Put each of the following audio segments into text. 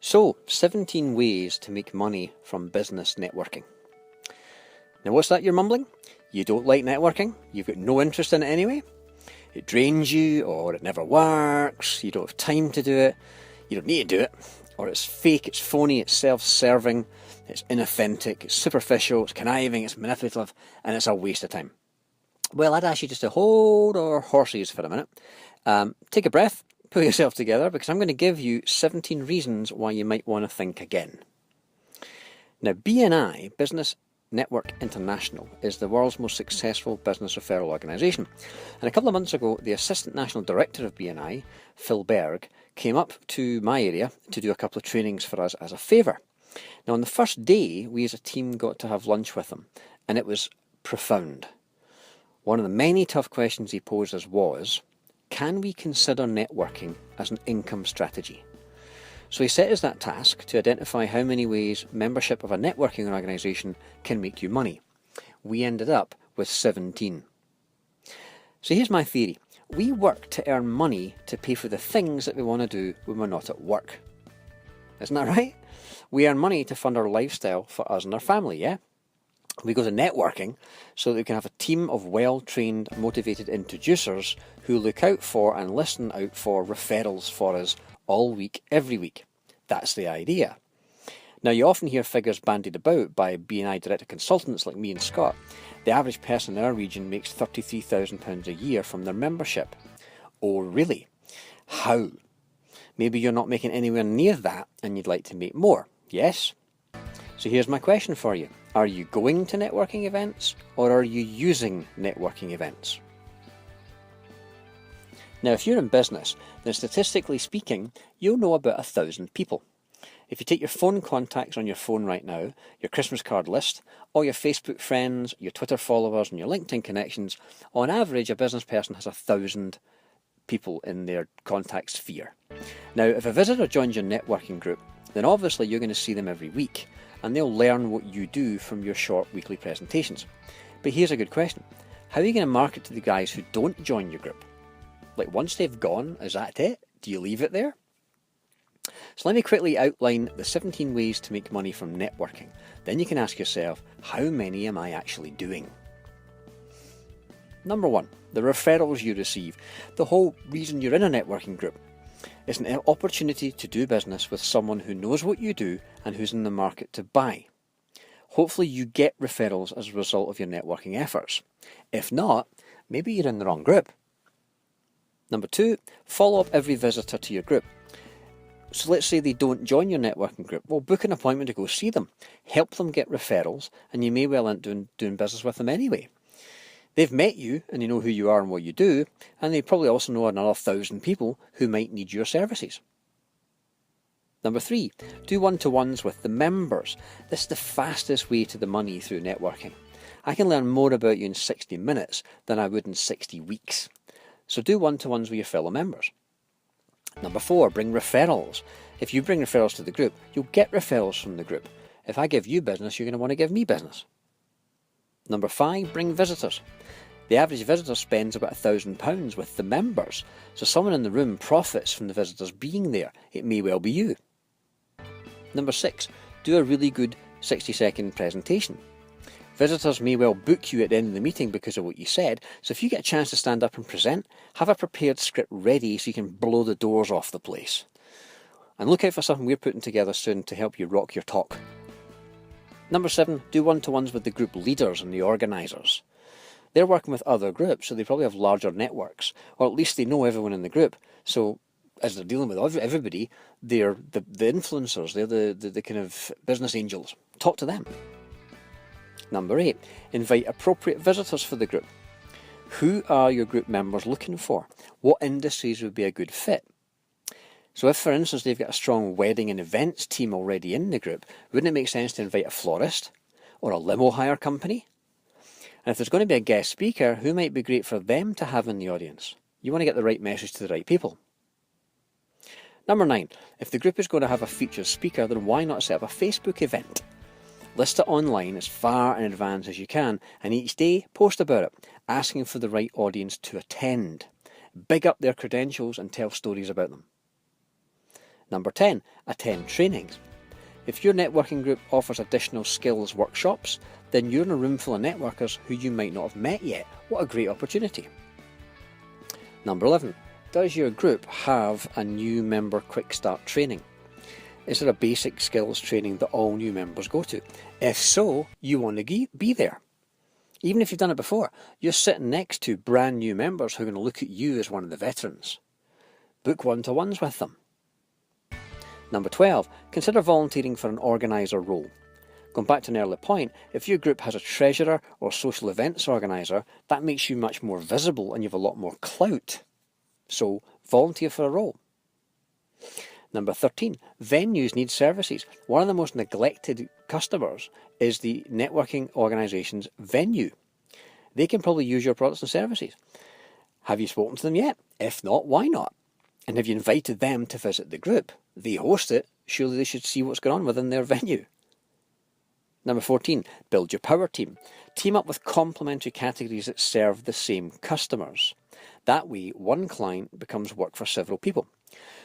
So, 17 ways to make money from business networking. Now what's that you're mumbling? You don't like networking? You've got no interest in it anyway? It drains you, or it never works, you don't have time to do it, you don't need to do it, or it's fake, it's phony, it's self-serving, it's inauthentic, it's superficial, it's conniving, it's manipulative, and it's a waste of time. Well, I'd ask you just to hold our horses for a minute. Take a breath, pull yourself together, because I'm going to give you 17 reasons why you might want to think again. Now, BNI, Business Network International, is the world's most successful business referral organisation. And a couple of months ago, the Assistant National Director of BNI, Phil Berg, came up to my area to do a couple of trainings for us as a favour. Now, on the first day, we as a team got to have lunch with him, and it was profound. One of the many tough questions he posed us was, can we consider networking as an income strategy? So he set us that task to identify how many ways membership of a networking organisation can make you money. We ended up with 17. So here's my theory. We work to earn money to pay for the things that we want to do when we're not at work. Isn't that right? We earn money to fund our lifestyle for us and our family, yeah? We go to networking so that we can have a team of well-trained, motivated introducers who look out for and listen out for referrals for us all week, every week. That's the idea. Now, you often hear figures bandied about by BNI director consultants like me and Scott. The average person in our region makes £33,000 a year from their membership. Oh, really? How? Maybe you're not making anywhere near that and you'd like to make more, yes? So here's my question for you. Are you going to networking events or are you using networking events? Now, if you're in business, then statistically speaking, you'll know about 1,000 people. If you take your phone contacts on your phone right now, your Christmas card list, all your Facebook friends, your Twitter followers and your LinkedIn connections, on average a business person has 1,000 people in their contact sphere. Now, if a visitor joins your networking group, then obviously you're going to see them every week and they'll learn what you do from your short weekly presentations. But here's a good question. How are you going to market to the guys who don't join your group? Like, once they've gone, is that it? Do you leave it there? So let me quickly outline the 17 ways to make money from networking. Then you can ask yourself, how many am I actually doing? Number 1, the referrals you receive. The whole reason you're in a networking group is an opportunity to do business with someone who knows what you do and who's in the market to buy. Hopefully you get referrals as a result of your networking efforts. If not, maybe you're in the wrong group. Number 2, follow up every visitor to your group. So let's say they don't join your networking group. Well, book an appointment to go see them. Help them get referrals, and you may well end up doing business with them anyway. They've met you, and they know who you are and what you do, and they probably also know another 1,000 people who might need your services. Number 3, do one-to-ones with the members. This is the fastest way to the money through networking. I can learn more about you in 60 minutes than I would in 60 weeks. So do one-to-ones with your fellow members. Number 4, bring referrals. If you bring referrals to the group, you'll get referrals from the group. If I give you business, you're going to want to give me business. Number 5, bring visitors. The average visitor spends about £1,000 with the members. So someone in the room profits from the visitors being there. It may well be you. Number 6, do a really good 60-second presentation. Visitors may well book you at the end of the meeting because of what you said, so if you get a chance to stand up and present, have a prepared script ready so you can blow the doors off the place. And look out for something we're putting together soon to help you rock your talk. Number 7, do one-to-ones with the group leaders and the organisers. They're working with other groups, so they probably have larger networks, or at least they know everyone in the group. So as they're dealing with everybody, they're the influencers, they're the kind of business angels. Talk to them. Number 8, invite appropriate visitors for the group. Who are your group members looking for? What industries would be a good fit? So if, for instance, they've got a strong wedding and events team already in the group, wouldn't it make sense to invite a florist or a limo hire company? And if there's going to be a guest speaker, who might be great for them to have in the audience? You want to get the right message to the right people. Number 9, if the group is going to have a featured speaker, then why not set up a Facebook event? List it online as far in advance as you can, and each day post about it, asking for the right audience to attend. Big up their credentials and tell stories about them. Number 10, attend trainings. If your networking group offers additional skills workshops, then you're in a room full of networkers who you might not have met yet. What a great opportunity. Number 11, does your group have a new member quick start training? Is there a basic skills training that all new members go to? If so, you want to be there. Even if you've done it before, you're sitting next to brand new members who are going to look at you as one of the veterans. Book one-to-ones with them. Number 12, consider volunteering for an organiser role. Going back to an earlier point, if your group has a treasurer or social events organiser, that makes you much more visible and you have a lot more clout. So volunteer for a role. Number 13, venues need services. One of the most neglected customers is the networking organisation's venue. They can probably use your products and services. Have you spoken to them yet? If not, why not? And have you invited them to visit the group? They host it, surely they should see what's going on within their venue. Number 14, build your power team. Team up with complementary categories that serve the same customers. That way, one client becomes work for several people.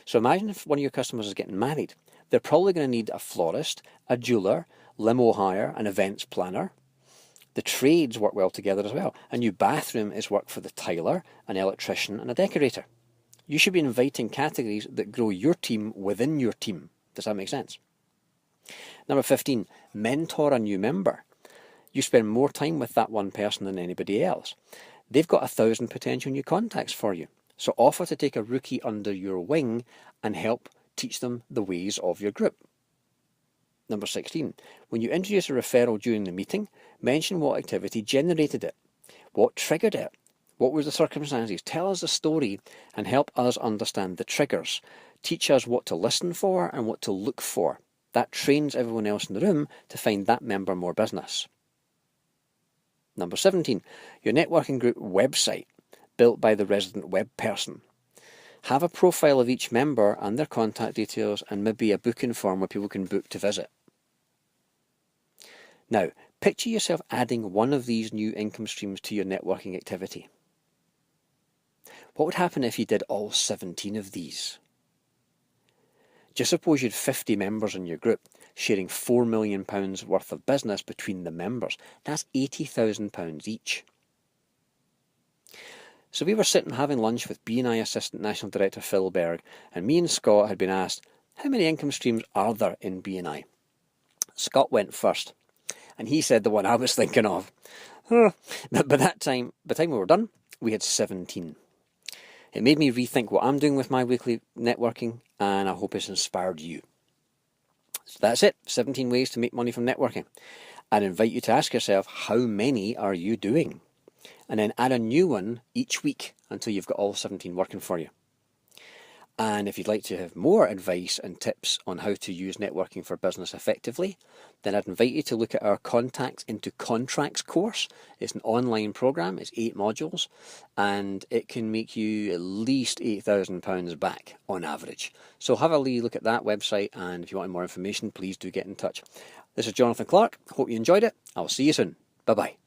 So imagine if one of your customers is getting married. They're probably going to need a florist, a jeweller, limo hire, an events planner. The trades work well together as well. A new bathroom is work for the tiler, an electrician and a decorator. You should be inviting categories that grow your team within your team. Does that make sense? Number 15, mentor a new member. You spend more time with that one person than anybody else. They've got 1,000 potential new contacts for you. So offer to take a rookie under your wing and help teach them the ways of your group. Number 16, when you introduce a referral during the meeting, mention what activity generated it, what triggered it, what were the circumstances. Tell us the story and help us understand the triggers. Teach us what to listen for and what to look for. That trains everyone else in the room to find that member more business. Number 17, your networking group website, built by the resident web person. Have a profile of each member and their contact details and maybe a booking form where people can book to visit. Now, picture yourself adding one of these new income streams to your networking activity. What would happen if you did all 17 of these? Just suppose you had 50 members in your group, sharing £4 million worth of business between the members. That's £80,000 each. So we were sitting having lunch with B&I Assistant National Director Phil Berg, and me and Scott had been asked, how many income streams are there in B&I? Scott went first, and he said the one I was thinking of. But by the time we were done, we had 17. It made me rethink what I'm doing with my weekly networking, and I hope it's inspired you. So that's it, 17 ways to make money from networking. I'd invite you to ask yourself, how many are you doing? And then add a new one each week until you've got all 17 working for you. And if you'd like to have more advice and tips on how to use networking for business effectively, then I'd invite you to look at our Contacts into Contracts course. It's an online program, it's 8 modules, and it can make you at least £8,000 back on average. So have a wee look at that website, and if you want more information, please do get in touch. This is Jonathan Clark. Hope you enjoyed it. I'll see you soon. Bye-bye.